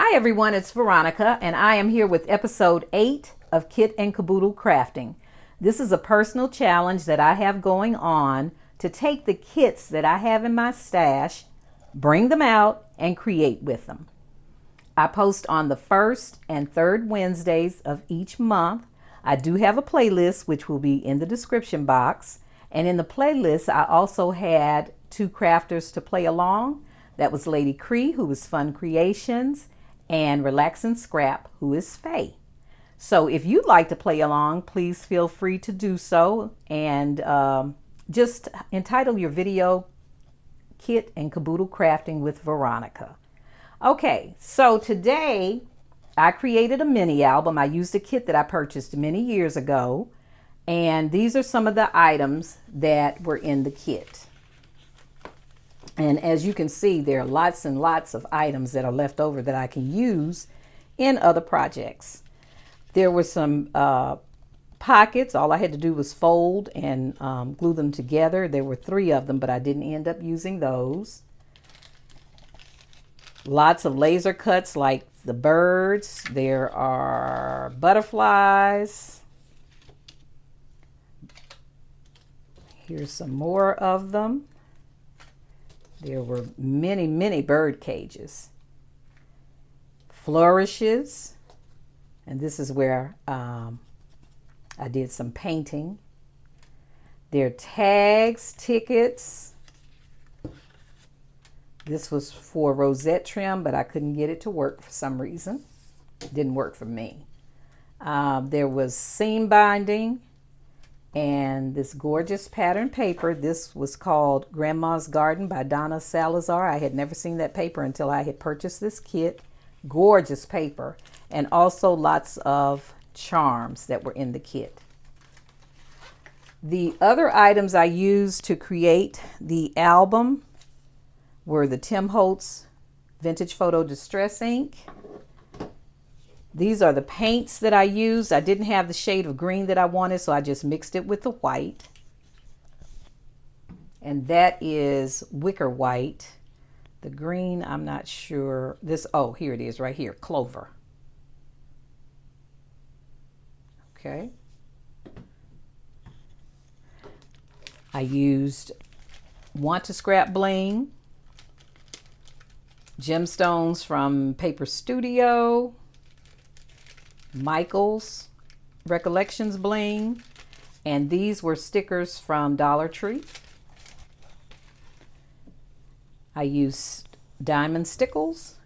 Hi everyone, it's Veronica and I am here with episode 8 of Kit and Kaboodle Krafting. This is a personal challenge that I have going on to take the kits that I have in my stash, bring them out, and create with them. I post on the first and third Wednesdays of each month. I do have a playlist which will be in the description box, and in the playlist I also had 2 crafters to play along. That was Lady Cree, who was Fun Creations, and Relax and Scrap, who is Faye. So if you'd like to play along, please feel free to do so, and just entitle your video Kit and Kaboodle Krafting with Veronica. Okay, so today I created a mini album. I used a kit that I purchased many years ago, and these are some of the items that were in the kit. And as you can see, there are lots and lots of items that are left over that I can use in other projects. There were some pockets. All I had to do was fold and glue them together. There were 3 of them, but I didn't end up using those. Lots of laser cuts like the birds. There are butterflies. Here's some more of them. There were many, many bird cages. Flourishes. And this is where I did some painting. There are tags, tickets. This was for rosette trim, but I couldn't get it to work for some reason. It didn't work for me. There was seam binding. And this gorgeous pattern paper. This was called Grandma's Garden by Donna Salazar. I had never seen that paper until I had purchased this kit. Gorgeous paper. And also lots of charms that were in the kit. The other items I used to create the album were the Tim Holtz Vintage Photo Distress ink. These are the paints that I used. I didn't have the shade of green that I wanted, so I just mixed it with the white. And that is wicker white. The green, I'm not sure. Oh, here it is right here, clover. Okay. I used Want to Scrap Bling, gemstones from Paper Studio, Michael's Recollections Bling, and these were stickers from Dollar Tree. I used diamond stickles,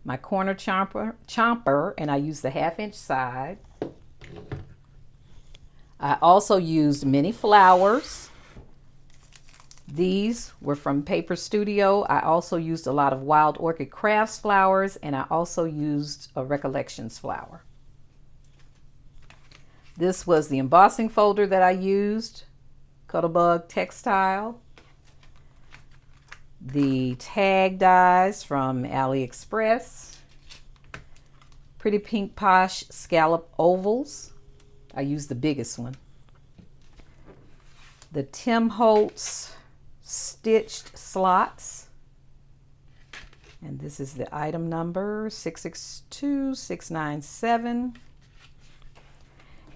my corner chomper, and I used the 1/2-inch side. I also used mini flowers. These were from Paper Studio. I also used a lot of Wild Orchid Crafts flowers, and I also used a Recollections flower. This was the embossing folder that I used, Cuttlebug Textile. The tag dies from AliExpress. Pretty Pink Posh scallop ovals. I used the biggest one. The Tim Holtz stitched slots. And this is the item number 662697.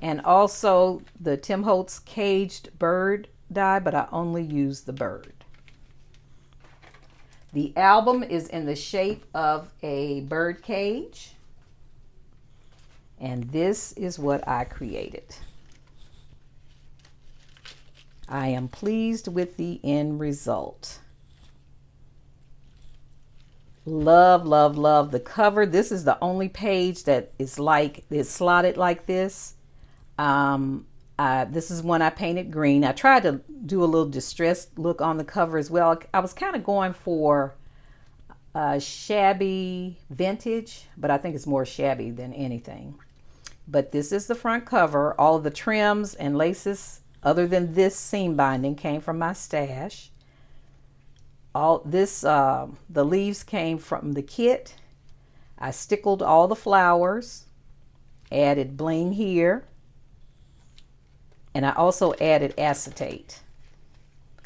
And also the Tim Holtz caged bird die, but I only used the bird. The album is in the shape of a bird cage. And this is what I created. I am pleased with the end result. Love, love, love the cover. This is the only page that is slotted like this. This is one I painted green. I tried to do a little distressed look on the cover as well. I was kind of going for shabby vintage, but I think it's more shabby than anything. But this is the front cover. All of the trims and laces, other than this seam binding, came from my stash. The leaves came from the kit. I stickled all the flowers, added bling here. And I also added acetate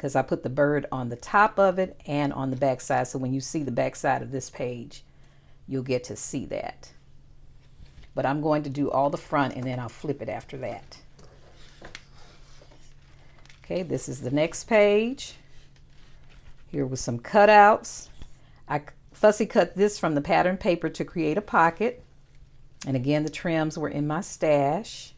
because I put the bird on the top of it and on the back side. So when you see the back side of this page, you'll get to see that. But I'm going to do all the front and then I'll flip it after that. Okay, this is the next page. Here with some cutouts. I fussy cut this from the pattern paper to create a pocket. And again, the trims were in my stash.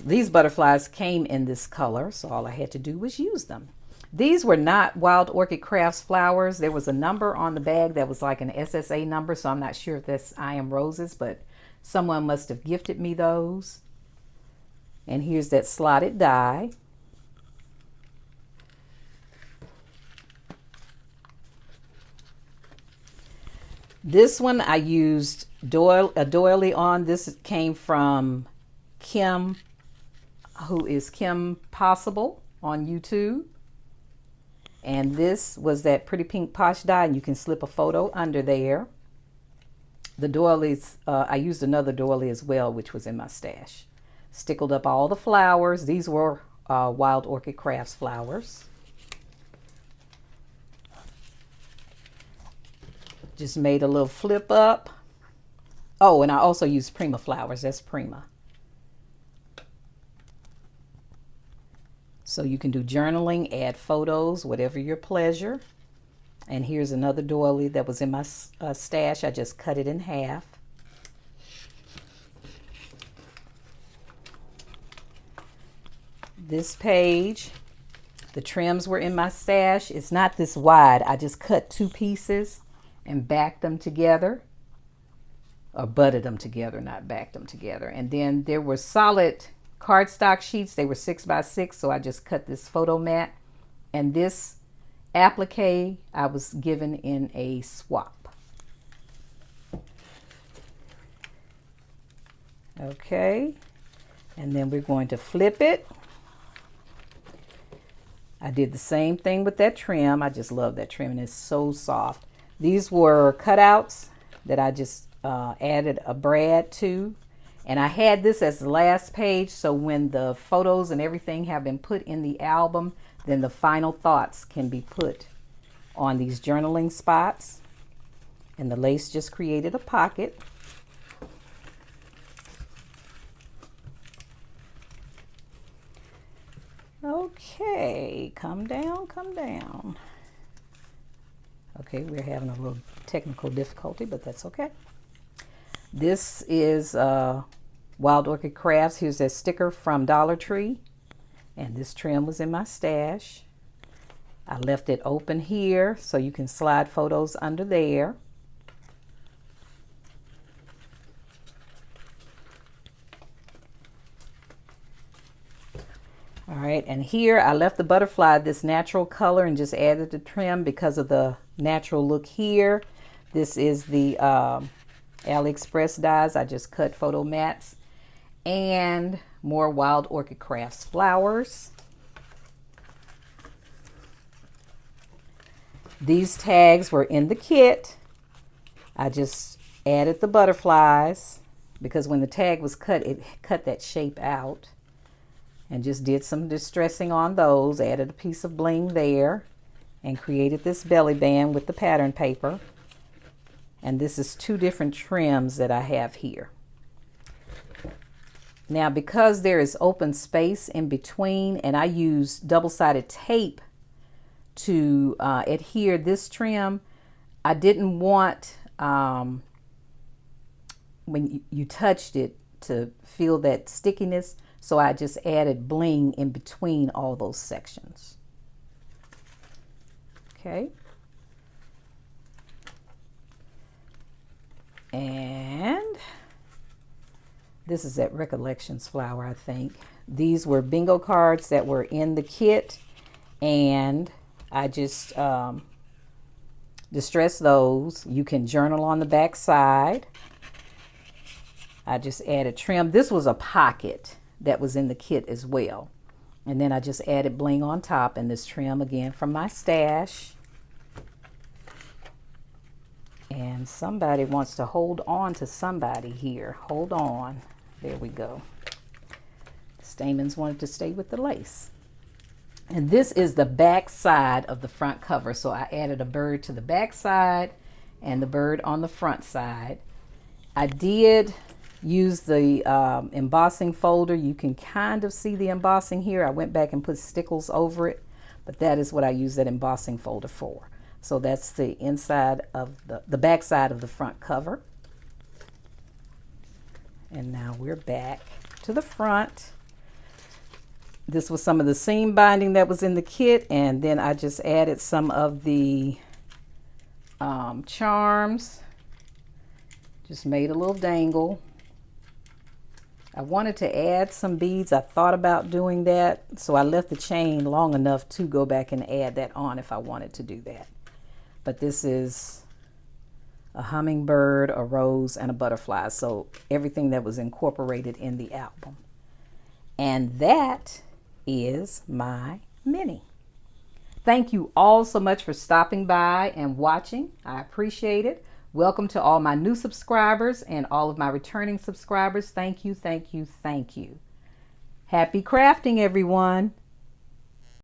These butterflies came in this color, so all I had to do was use them. These were not Wild Orchid Crafts flowers. There was a number on the bag that was like an SSA number, so I'm not sure if that's I Am Roses, but someone must have gifted me those. And here's that slotted die. This one I used a doily on. This came from Kim, who is Kim Possible on YouTube. And this was that pretty pink posh die, and you can slip a photo under there. The doilies, I used another doily as well, which was in my stash. Stickled up all the flowers. These were Wild Orchid Crafts flowers. Just made a little flip up. Oh, and I also used Prima flowers. That's Prima. So you can do journaling, add photos, whatever your pleasure. And here's another doily that was in my stash. I just cut it in half. This page, the trims were in my stash. It's not this wide. I just cut 2 pieces and backed them together. Or butted them together, not backed them together. And then there were solid cardstock sheets. They were 6 by 6, so I just cut this photo mat. And this applique I was given in a swap. Okay, and then we're going to flip it. I did the same thing with that trim. I just love that trim, and it's so soft. These were cutouts that I just added a brad to. And I had this as the last page, so when the photos and everything have been put in the album, then the final thoughts can be put on these journaling spots. And the lace just created a pocket. Okay, come down, come down. Okay, we're having a little technical difficulty, but that's okay. This is Wild Orchid Crafts. Here's that sticker from Dollar Tree. And this trim was in my stash. I left it open here so you can slide photos under there. All right, and here I left the butterfly this natural color and just added the trim because of the natural look here. This is the AliExpress dies. I just cut photo mats. And more Wild Orchid Crafts flowers. These tags were in the kit. I just added the butterflies because when the tag was cut, it cut that shape out. And just did some distressing on those. Added a piece of bling there. And created this belly band with the pattern paper. And this is 2 different trims that I have here. Now, because there is open space in between, and I use double-sided tape to adhere this trim, I didn't want, when you touched it, to feel that stickiness, so I just added bling in between all those sections. Okay. And this is that Recollections flower, I think. These were bingo cards that were in the kit, and I just distressed those. You can journal on the back side. I just added trim. This was a pocket that was in the kit as well. And then I just added bling on top, and this trim again from my stash. And somebody wants to hold on to somebody here. Hold on. There we go. This Stamens wanted to stay with the lace. And this is the back side of the front cover. So I added a bird to the back side and the bird on the front side. I did use the embossing folder. You can kind of see the embossing here. I went back and put stickles over it, but that is what I use that embossing folder for. So that's the inside of the back side of the front cover. And now we're back to the front. This was some of the seam binding that was in the kit, and then I just added some of the charms. Just made a little dangle. I wanted to add some beads. I thought about doing that, so I left the chain long enough to go back and add that on if I wanted to do that. But this is a hummingbird, a rose, and a butterfly. So everything that was incorporated in the album. And that is my mini. Thank you all so much for stopping by and watching. I appreciate it. Welcome to all my new subscribers and all of my returning subscribers. Thank you, thank you, thank you. Happy crafting, everyone.